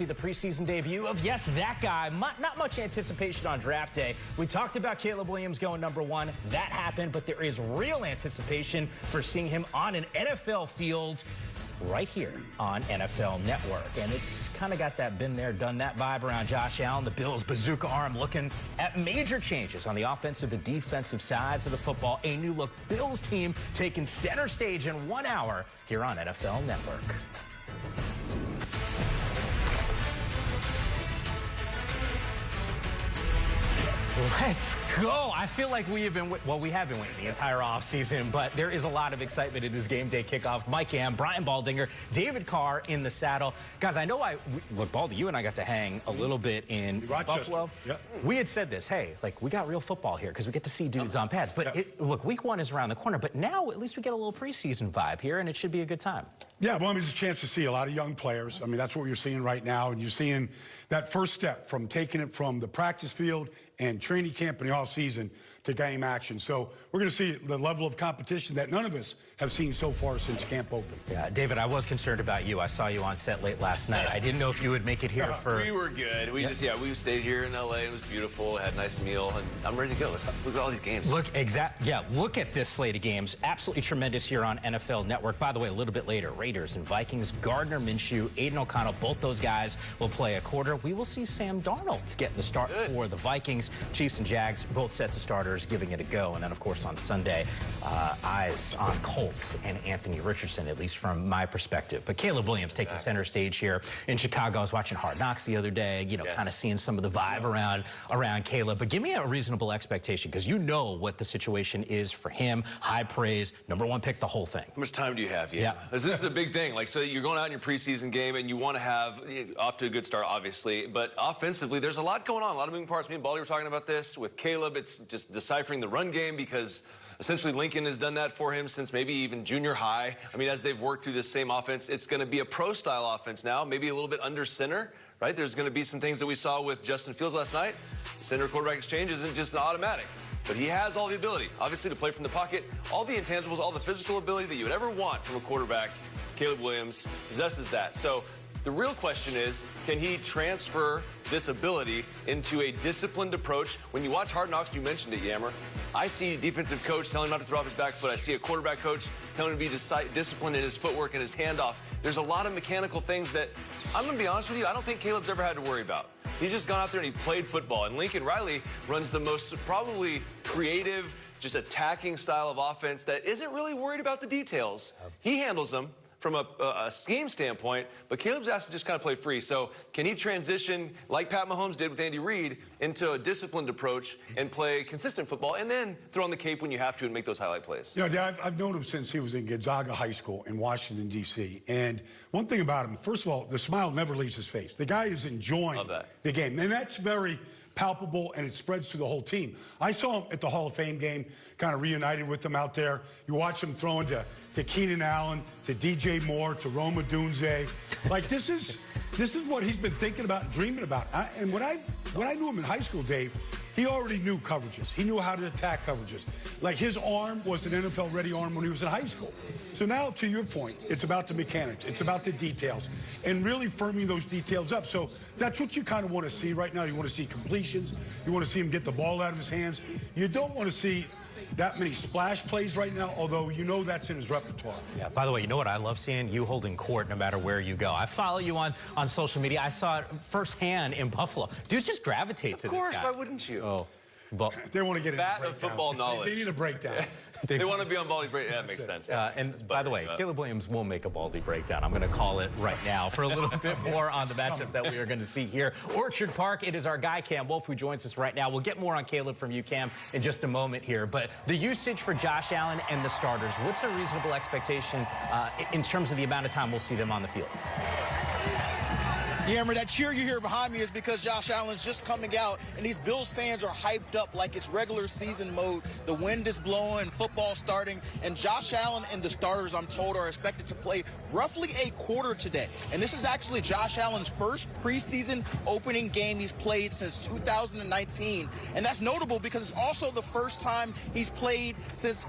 See the preseason debut of, yes, that guy. Not much anticipation on draft day. We talked about Caleb Williams going #1. That happened, but there is real anticipation for seeing him on an NFL field right here on NFL Network. And it's kind of got that been there, done that vibe around Josh Allen. The Bills' bazooka arm looking at major changes on the offensive and defensive sides of the football. A new look Bills team taking center stage in 1 hour here on NFL Network. Let's go. I feel like we have been waiting the entire offseason, but there is a lot of excitement in this game day kickoff. Mike Hamm, Brian Baldinger, David Carr in the saddle. Guys, I know look, Baldy, you and I got to hang a little bit in Buffalo. Yep. We had said this, hey, like, we got real football here because we get to see dudes on pads. But look, week 1 is around the corner, but now at least we get a little preseason vibe here, and it should be a good time. Yeah, well, I mean, it's a chance to see a lot of young players. I mean, that's what you're seeing right now, and you're seeing that first step from taking it from the practice field and training camp in the offseason to game action. So we're going to see the level of competition that none of us have seen so far since camp opened. Yeah, David, I was concerned about you. I saw you on set late last night. I didn't know if you would make it here for... We were good. We we stayed here in L.A. It was beautiful. Had a nice meal, and I'm ready to go. Let's look at all these games. Look at this slate of games. Absolutely tremendous here on NFL Network. By the way, a little bit later, Raiders and Vikings, Gardner Minshew, Aiden O'Connell, both those guys will play a quarter. We will see Sam Darnold get the start for the Vikings. Chiefs and Jags, both sets of starters giving it a go. And then, of course, on Sunday, eyes on Colts and Anthony Richardson, at least from my perspective. But Caleb Williams taking center stage here in Chicago. I was watching Hard Knocks the other day, kind of seeing some of the vibe around Caleb. But give me a reasonable expectation, because you know what the situation is for him. High praise, #1 pick, the whole thing. How much time do you have? Yeah. This is a big thing. Like, so you're going out in your preseason game, and you want to have off to a good start, obviously. But offensively, there's a lot going on, a lot of moving parts. Me and Baldy were talking about this. With Caleb, it's just deciphering the run game, because essentially Lincoln has done that for him since maybe even junior high. I mean, as they've worked through this same offense, it's going to be a pro-style offense now, maybe a little bit under center, right? There's going to be some things that we saw with Justin Fields last night. Center-quarterback exchange isn't just an automatic. But he has all the ability, obviously, to play from the pocket, all the intangibles, all the physical ability that you would ever want from a quarterback. Caleb Williams possesses that. So the real question is, can he transfer this ability into a disciplined approach? When you watch Hard Knocks, you mentioned it, Yammer, I see a defensive coach telling him not to throw off his back foot. I see a quarterback coach telling him to be disciplined in his footwork and his handoff. There's a lot of mechanical things that, I'm going to be honest with you, I don't think Caleb's ever had to worry about. He's just gone out there and he played football. And Lincoln Riley runs the most probably creative, just attacking style of offense that isn't really worried about the details. He handles them from a scheme standpoint, but Caleb's asked to just kind of play free. So can he transition, like Pat Mahomes did with Andy Reid, into a disciplined approach and play consistent football, and then throw on the cape when you have to and make those highlight plays? You know, I've known him since he was in Gonzaga High School in Washington, D.C. And one thing about him, first of all, the smile never leaves his face. The guy is enjoying the game, and that's very palpable, and it spreads through the whole team. I saw him at the Hall of Fame game, kind of reunited with them out there. You watch him throwing to Keenan Allen, to DJ Moore, to Rome Odunze. Like, this is what he's been thinking about and dreaming about. And when I knew him in high school, Dave, he already knew coverages. He knew how to attack coverages. Like, his arm was an NFL-ready arm when he was in high school. So now, to your point, it's about the mechanics. It's about the details and really firming those details up. So that's what you kind of want to see right now. You want to see completions. You want to see him get the ball out of his hands. You don't want to see that many splash plays right now, although you know that's in his repertoire. Yeah, by the way, you know what I love seeing? You holding court no matter where you go. I follow you on social media. I saw it firsthand in Buffalo. Dudes just gravitate to this guy. Of course, why wouldn't you? Oh. They want to get into of football knowledge. They need a breakdown. They want to be on Baldy's breakdown. That makes sense. And by the way, Caleb Williams will make a Baldy breakdown. I'm going to call it right now for a little bit more on the matchup that we are going to see here. Orchard Park, it is our guy, Cam Wolf, who joins us right now. We'll get more on Caleb from you, Cam, in just a moment here. But the usage for Josh Allen and the starters, what's a reasonable expectation in terms of the amount of time we'll see them on the field? Yeah, that cheer you hear behind me is because Josh Allen's just coming out, and these Bills fans are hyped up like it's regular season mode. The wind is blowing, football starting, and Josh Allen and the starters, I'm told, are expected to play roughly a quarter today. And this is actually Josh Allen's first preseason opening game he's played since 2019. And that's notable because it's also the first time he's played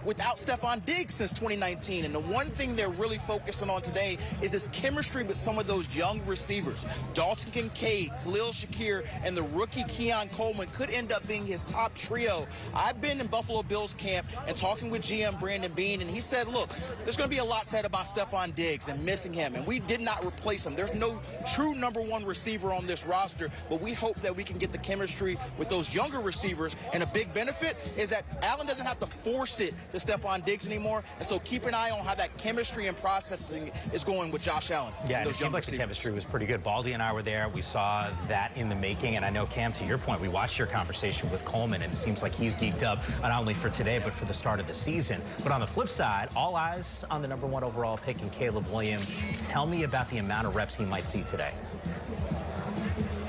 without Stephon Diggs since 2019. And the one thing they're really focusing on today is his chemistry with some of those young receivers. Dalton Kincaid, Khalil Shakir, and the rookie Keon Coleman could end up being his top trio. I've been in Buffalo Bills camp and talking with GM Brandon Beane, and he said, look, there's going to be a lot said about Stephon Diggs and missing him, and we did not replace him. There's no true number one receiver on this roster, but we hope that we can get the chemistry with those younger receivers, and a big benefit is that Allen doesn't have to force it to Stephon Diggs anymore, and so keep an eye on how that chemistry and processing is going with Josh Allen. Yeah, and it seemed like the chemistry was pretty good. Baldy and I were there. We saw that in the making, and I know, Cam, to your point, we watched your conversation with Coleman, and it seems like he's geeked up not only for today, but for the start of the season. But on the flip side, all eyes on the number one overall pick in Caleb Williams. Tell me about the amount of reps he might see today.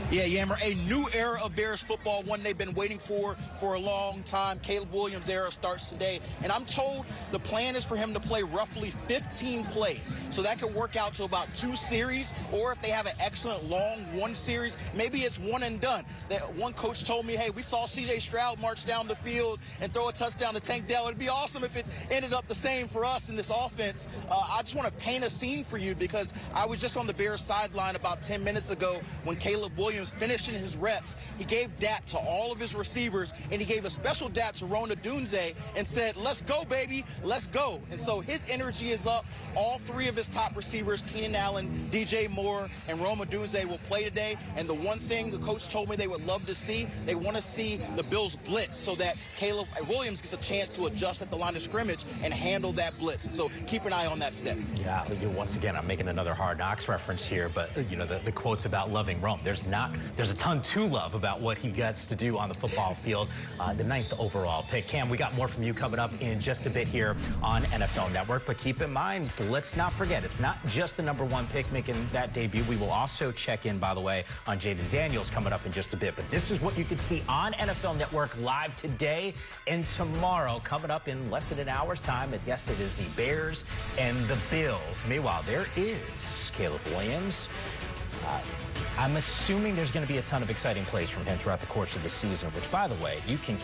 Yeah, Yammer, a new era of Bears football, one they've been waiting for a long time. Caleb Williams' era starts today, and I'm told the plan is for him to play roughly 15 plays. So that could work out to about 2 series, or if they have an excellent long 1 series, maybe it's 1 and done. That one coach told me, hey, we saw C.J. Stroud march down the field and throw a touchdown to Tank Dell. It'd be awesome if it ended up the same for us in this offense. I just want to paint a scene for you because I was just on the Bears sideline about 10 minutes ago when Caleb Williams finishing his reps. He gave dap to all of his receivers, and he gave a special dap to Rona Dunze and said, let's go, baby, let's go. And so his energy is up. All 3 of his top receivers, Keenan Allen, DJ Moore, and Rona Dunze will play today. And the one thing the coach told me they would love to see, they want to see the Bills blitz so that Caleb Williams gets a chance to adjust at the line of scrimmage and handle that blitz. So keep an eye on that today. Yeah, once again, I'm making another Hard Knocks reference here, but you know, the quotes about loving Rome. There's a ton to love about what he gets to do on the football field. The 9th overall pick. Cam, we got more from you coming up in just a bit here on NFL Network, but keep in mind, let's not forget, it's not just the number 1 pick making that debut. We will also check in, by the way, on Jaden Daniels coming up in just a bit, but this is what you can see on NFL Network live today and tomorrow, coming up in less than an hour's time. And yes, it is the Bears and the Bills. Meanwhile, there is Caleb Williams. I'm assuming there's going to be a ton of exciting plays from him throughout the course of the season, which, by the way, you can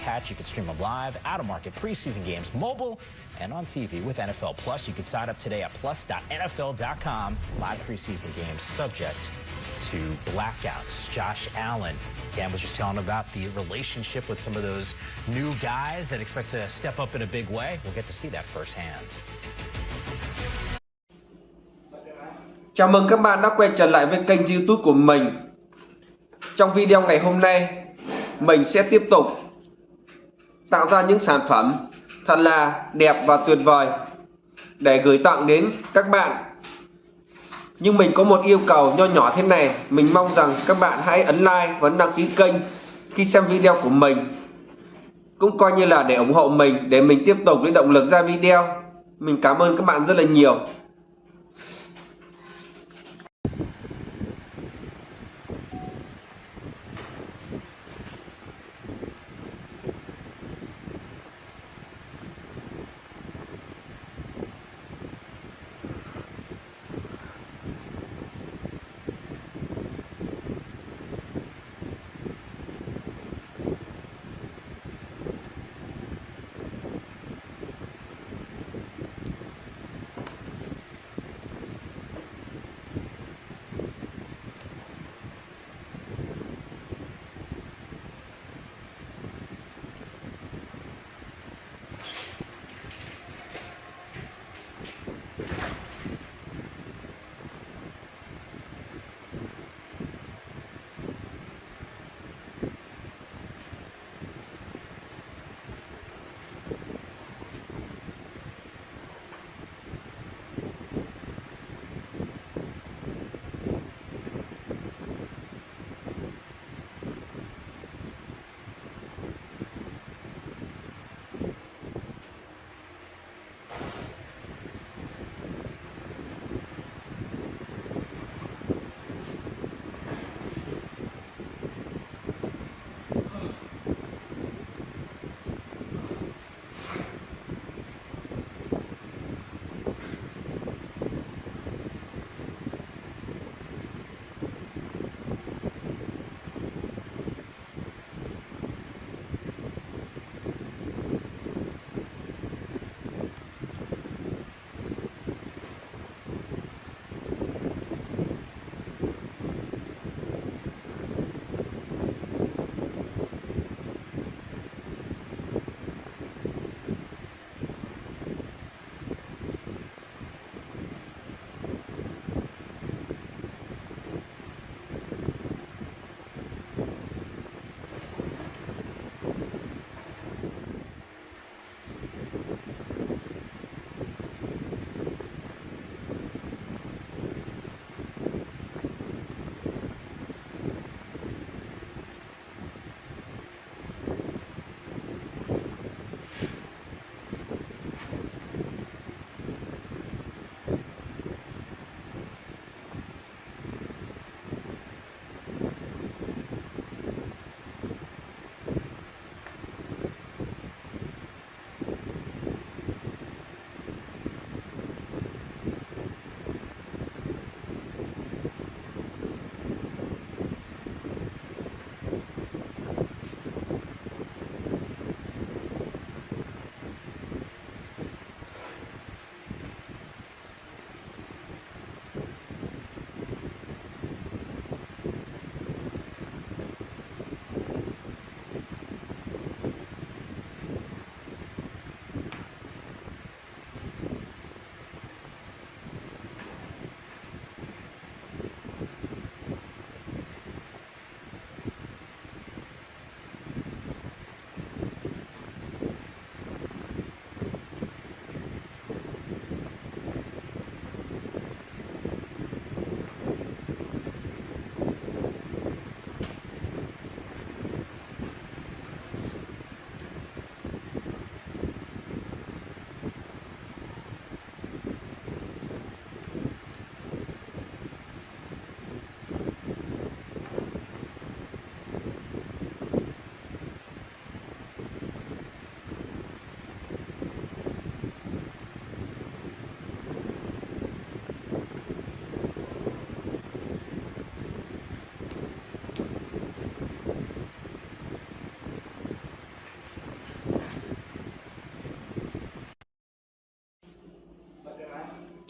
stream them live, out-of-market preseason games, mobile, and on TV with NFL Plus. You can sign up today at plus.nfl.com. Live preseason games subject to blackouts. Josh Allen, Cam was just telling about the relationship with some of those new guys that expect to step up in a big way. We'll get to see that firsthand. Chào mừng các bạn đã quay trở lại với kênh YouTube của mình. Trong video ngày hôm nay, mình sẽ tiếp tục tạo ra những sản phẩm thật là đẹp và tuyệt vời để gửi tặng đến các bạn. Nhưng mình có một yêu cầu nho nhỏ thế này, mình mong rằng các bạn hãy ấn like và đăng ký kênh khi xem video của mình. Cũng coi như là để ủng hộ mình, để mình tiếp tục lấy động lực ra video. Mình cảm ơn các bạn rất là nhiều.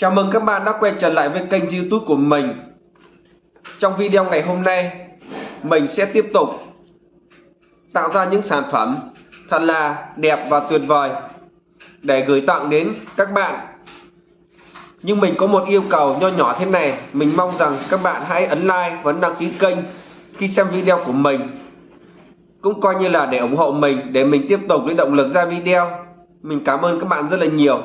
Chào mừng các bạn đã quay trở lại với kênh YouTube của mình. Trong video ngày hôm nay, mình sẽ tiếp tục tạo ra những sản phẩm thật là đẹp và tuyệt vời để gửi tặng đến các bạn. Nhưng mình có một yêu cầu nho nhỏ thế này. Mình mong rằng các bạn hãy ấn like và đăng ký kênh khi xem video của mình, cũng coi như là để ủng hộ mình, để mình tiếp tục lấy động lực ra video. Mình cảm ơn các bạn rất là nhiều.